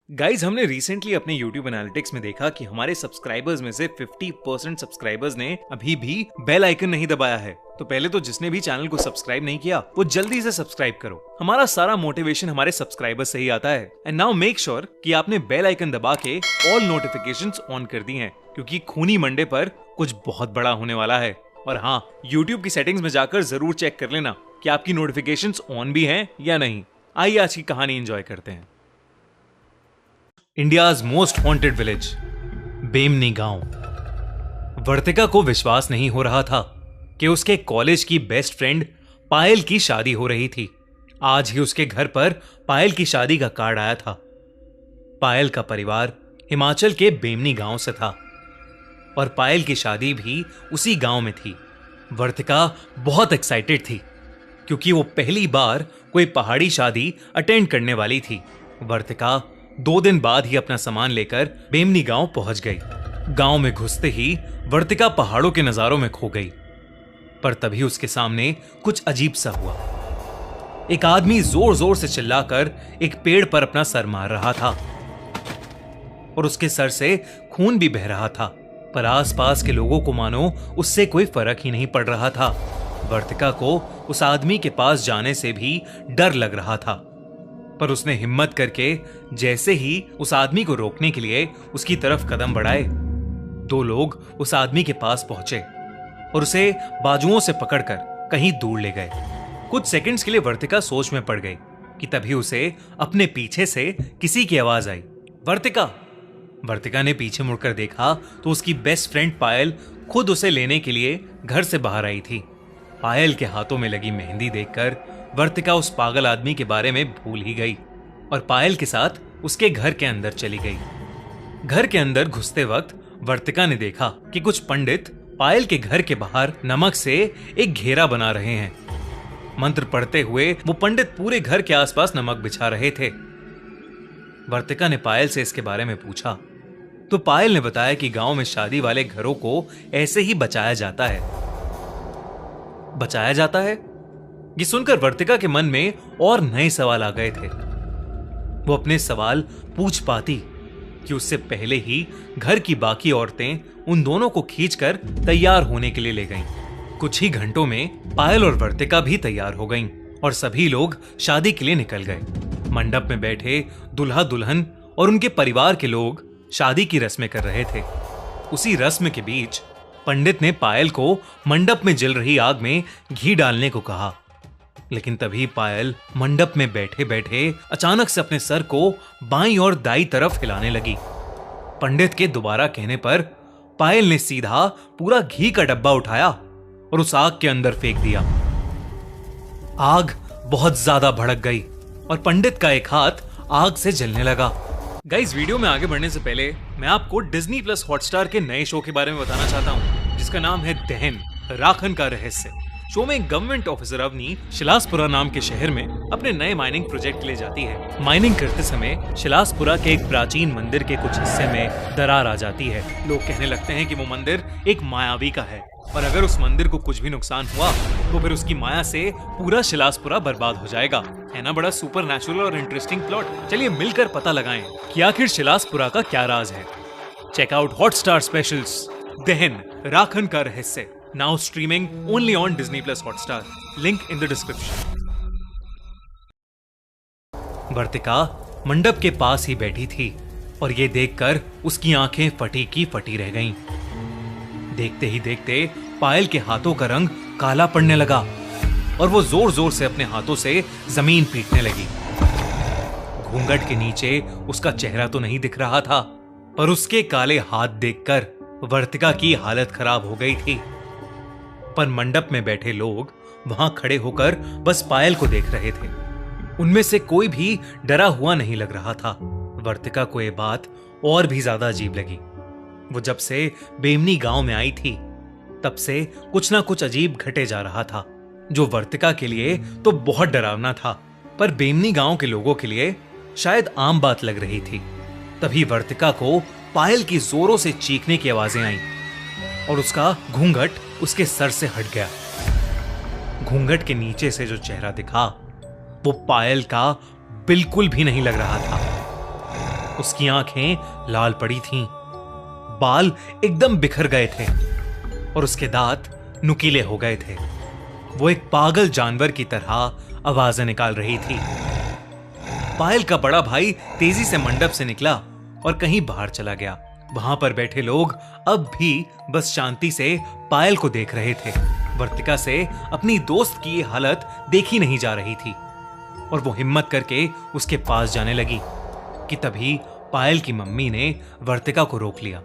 Guys हमने recently अपने YouTube analytics में देखा कि हमारे सब्सक्राइबर्स में से 50% सब्सक्राइबर्स ने अभी भी बेल आइकन नहीं दबाया है। तो पहले तो जिसने भी चैनल को सब्सक्राइब नहीं किया वो जल्दी से सब्सक्राइब करो। हमारा सारा मोटिवेशन हमारे सब्सक्राइबर्स से ही आता है। एंड नाउ मेक श्योर कि आपने बेल आइकन दबा के ऑल नोटिफिकेशंस ऑन कर दी हैं, क्योंकि खूनी मंडे पर कुछ बहुत बड़ा होने वाला है। और हाँ, YouTube की सेटिंग्स में जाकर जरूर चेक कर लेना कि आपकी नोटिफिकेशंस ऑन भी हैं या नहीं। आइए आज की कहानी एंजॉय करते हैं। इंडियाज मोस्ट हॉन्टेड विलेज, बेमनी गांव। वर्तिका को विश्वास नहीं हो रहा था कि उसके कॉलेज की बेस्ट फ्रेंड पायल की शादी हो रही थी। आज ही उसके घर पर पायल की शादी का कार्ड आया था। पायल का परिवार हिमाचल के बेमनी गांव से था और पायल की शादी भी उसी गांव में थी। वर्तिका बहुत एक्साइटेड थी क्योंकि वो पहली बार कोई पहाड़ी शादी अटेंड करने वाली थी। वर्तिका 2 दिन बाद ही अपना सामान लेकर बेमनी गांव पहुंच गई। गांव में घुसते ही वर्तिका पहाड़ों के नजारों में खो गई। पर तभी उसके सामने कुछ अजीब सा हुआ। एक आदमी जोर जोर से चिल्लाकर एक पेड़ पर अपना सर मार रहा था और उसके सर से खून भी बह रहा था। पर आसपास के लोगों को मानो उससे कोई फर्क ही नहीं पड़ रहा था। वर्तिका को उस आदमी के पास जाने से भी डर लग रहा था, पर उसने हिम्मत करके जैसे ही उस आदमी को रोकने के लिए उसकी तरफ कदम बढ़ाए, 2 लोग उस आदमी के पास पहुंचे और उसे बाजुओं से पकड़कर कहीं दूर ले गए। कुछ सेकंड्स के लिए वर्तिका सोच में पड़ गई कि तभी उसे अपने पीछे से किसी की आवाज आई, वर्तिका। वर्तिका ने पीछे मुड़कर देखा तो उसकी बेस्ट फ्रेंड पायल खुद उसे लेने के लिए घर से बाहर आई थी। पायल के हाथों में लगी मेहंदी देखकर वर्तिका उस पागल आदमी के बारे में भूल ही गई और पायल के साथ उसके घर के अंदर चली गई। घर के अंदर घुसते वक्त वर्तिका ने देखा कि कुछ पंडित पायल के घर के बाहर नमक से एक घेरा बना रहे हैं। मंत्र पढ़ते हुए वो पंडित पूरे घर के आसपास नमक बिछा रहे थे। वर्तिका ने पायल से इसके बारे में पूछा तो पायल ने बताया कि गांव में शादी वाले घरों को ऐसे ही बचाया जाता है। बचाया जाता है? ये सुनकर वर्तिका के मन में और नए सवाल आ गए थे। वो अपने सवाल पूछ पाती कि उससे पहले ही घर की बाकी औरतें उन दोनों को खींचकर तैयार होने के लिए ले गईं। कुछ ही घंटों में पायल और वर्तिका भी तैयार हो गईं और सभी लोग शादी के लिए निकल गए। मंडप में बैठे दुल्हा दुल्हन और उनके परिवार के लोग शादी की रस्में कर रहे थे। उसी रस्म के बीच पंडित ने पायल को मंडप में जल रही आग में घी डालने को कहा, लेकिन तभी पायल मंडप में बैठे बैठे अचानक से अपने सर को बाईं और दाईं तरफ हिलाने लगी। पंडित के दोबारा कहने पर पायल ने सीधा पूरा घी का डब्बा उठाया और उस आग के अंदर फेंक दिया। आग बहुत ज्यादा भड़क गई और पंडित का एक हाथ आग से जलने लगा। गाइस, वीडियो में आगे बढ़ने से पहले मैं आपको डिज्नी प्लस हॉटस्टार के नए शो के बारे में बताना चाहता हूँ, जिसका नाम है दहन, राखन का रहस्य। शो में गवर्नमेंट ऑफिसर अवनी शिलासपुरा नाम के शहर में अपने नए माइनिंग प्रोजेक्ट के लिए जाती है। माइनिंग करते समय शिलासपुरा के एक प्राचीन मंदिर के कुछ हिस्से में दरार आ जाती है। लोग कहने लगते हैं कि वो मंदिर एक मायावी का है और अगर उस मंदिर को कुछ भी नुकसान हुआ तो फिर उसकी माया से पूरा शिलासपुरा बर्बाद हो जाएगा। है ना बड़ा सुपर नेचुरल और इंटरेस्टिंग प्लॉट? चलिए मिलकर पता लगाएं कि आखिर शिलासपुरा का क्या राज है। चेक आउट हॉटस्टार स्पेशल्स दहन, राखन का रहस्य, now streaming only on Disney Plus Hotstar. Link in the description. वर्तिका मंडप के पास ही बैठी थी और ये देखकर उसकी आंखें फटी की फटी रह गईं। देखते ही देखते पायल के हाथों का रंग काला पड़ने लगा और वो जोर जोर से अपने हाथों से जमीन पीटने लगी। घूंघट के नीचे उसका चेहरा तो नहीं दिख रहा था, पर उसके काले हाथ देखकर वर्तिका की हालत खराब हो गई थी। पर मंडप में बैठे लोग वहां खड़े होकर बस पायल को देख रहे थे। उनमें से कोई भी डरा हुआ नहीं लग रहा था। वर्तिका को यह बात और भी ज्यादा अजीब लगी। वो जब से बेमनी गांव में आई थी तब से कुछ ना कुछ अजीब घटे जा रहा था, जो वर्तिका के लिए तो बहुत डरावना था, पर बेमनी गांव के लोगों के लिए शायद आम बात लग रही थी। तभी वर्तिका को पायल की जोरों से चीखने की आवाजें आईं और उसका घूंघट उसके सर से हट गया। घूंघट के नीचे से जो चेहरा दिखा वो पायल का बिल्कुल भी नहीं लग रहा था। उसकी आंखें लाल पड़ी थीं, बाल एकदम बिखर गए थे और उसके दांत नुकीले हो गए थे। वो एक पागल जानवर की तरह आवाजें निकाल रही थी। पायल का बड़ा भाई तेजी से मंडप से निकला और कहीं बाहर चला गया। वहां पर बैठे लोग अब भी बस शांति से पायल को देख रहे थे। वर्तिका से अपनी दोस्त की ये हालत देखी नहीं जा रही थी और वो हिम्मत करके उसके पास जाने लगी कि तभी पायल की मम्मी ने वर्तिका को रोक लिया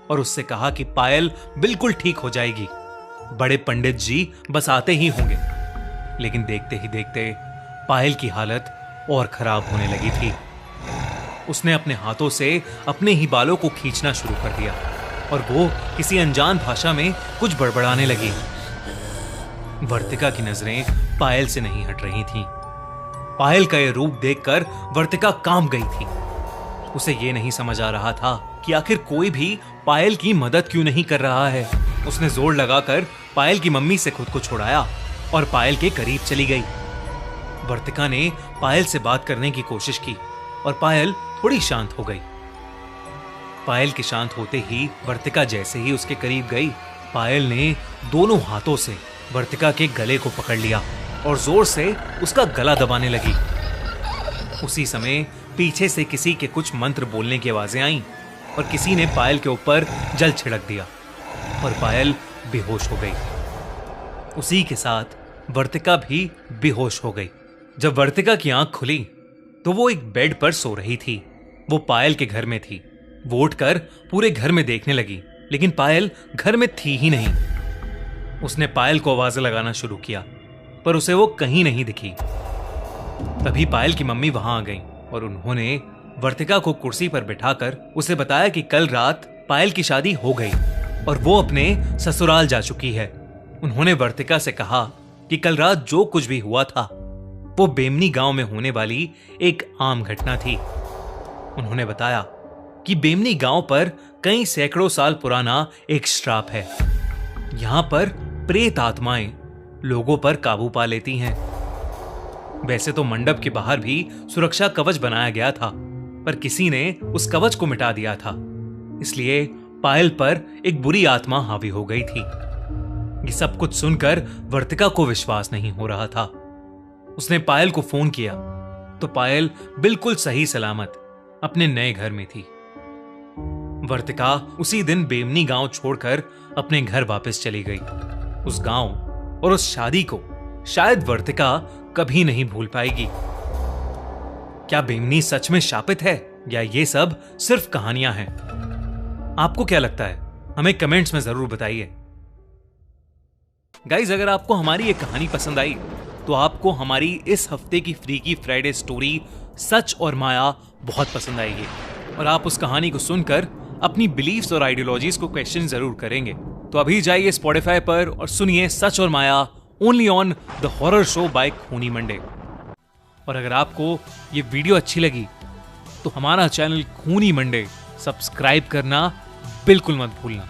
और उससे कहा कि पायल बिल्कुल ठीक हो जाएगी। बड़े पंडित जी बस आते ही होंगे। लेकिन देखते ही देखते पायल की हालत और खराब होने लगी थी। उसने अपने हाथों से अपने ही बालों को खींचना शुरू कर दिया और वो किसी अनजान भाषा में कुछ बड़बड़ाने लगी। वर्तिका की नजरें पायल से नहीं हट रही थीं। पायल का यह रूप देखकर वर्तिका कांप गई थी। उसे यह नहीं समझ आ रहा था कि आखिर कोई भी पायल की मदद क्यों नहीं कर रहा है। उसने जोर लगाकर पायल की मम्मी से खुद को छुड़ाया और पायल के करीब चली गई। वर्तिका ने पायल से बात करने की कोशिश की और पायल थोड़ी शांत हो गई। पायल के शांत होते ही वर्तिका जैसे ही उसके करीब गई, पायल ने दोनों हाथों से वर्तिका के गले को पकड़ लिया और जोर से उसका गला दबाने लगी। उसी समय पीछे से किसी के कुछ मंत्र बोलने की आवाजें आईं और किसी ने पायल के ऊपर जल छिड़क दिया और पायल बेहोश हो गई। उसी के साथ वर्तिका भी बेहोश हो गई। जब वर्तिका की आंख खुली तो वो एक बेड पर सो रही थी। वो पायल के घर में थी। वो उठकर पूरे घर में देखने लगी, लेकिन पायल घर में थी ही नहीं। उसने पायल को आवाजें लगाना शुरू किया, पर उसे वो कहीं नहीं दिखी। तभी पायल की मम्मी वहां आ गई और उन्होंने वर्तिका को कुर्सी पर बिठाकर उसे बताया कि कल रात पायल की शादी हो गई और वो अपने ससुराल जा चुकी है। उन्होंने वर्तिका से कहा कि कल रात जो कुछ भी हुआ था वो बेमनी गांव में होने वाली एक आम घटना थी। उन्होंने बताया कि बेमनी गांव पर कई सैकड़ों साल पुराना एक श्राप है। यहां पर प्रेत आत्माएं लोगों पर काबू पा लेती हैं। वैसे तो मंडप के बाहर भी सुरक्षा कवच बनाया गया था, पर किसी ने उस कवच को मिटा दिया था। इसलिए पायल पर एक बुरी आत्मा हावी हो गई थी। ये सब कुछ सुनकर वर्तिका को विश्वास नहीं हो रहा था। उसने पायल को फोन किया तो पायल बिल्कुल सही सलामत अपने नए घर में थी। वर्तिका उसी दिन बेमनी गांव छोड़कर अपने घर वापस चली गई। उस गांव और उस शादी को शायद वर्तिका कभी नहीं भूल पाएगी। क्या बेमनी सच में शापित है या ये सब सिर्फ कहानियां हैं? आपको क्या लगता है? हमें कमेंट्स में जरूर बताइए। गाइज, अगर आपको हमारी ये कहानी पसंद आई तो आपको हमारी इस हफ्ते की फ्रीकी फ्राइडे स्टोरी सच और माया बहुत पसंद आएगी और आप उस कहानी को सुनकर अपनी बिलीफ्स और आइडियोलॉजीज को क्वेश्चन जरूर करेंगे। तो अभी जाइए स्पॉटिफाई पर और सुनिए सच और माया only on the horror show by खूनी मंडे। और अगर आपको ये वीडियो अच्छी लगी तो हमारा चैनल खूनी मंडे सब्सक्राइब करना बिल्कुल मत भूलना।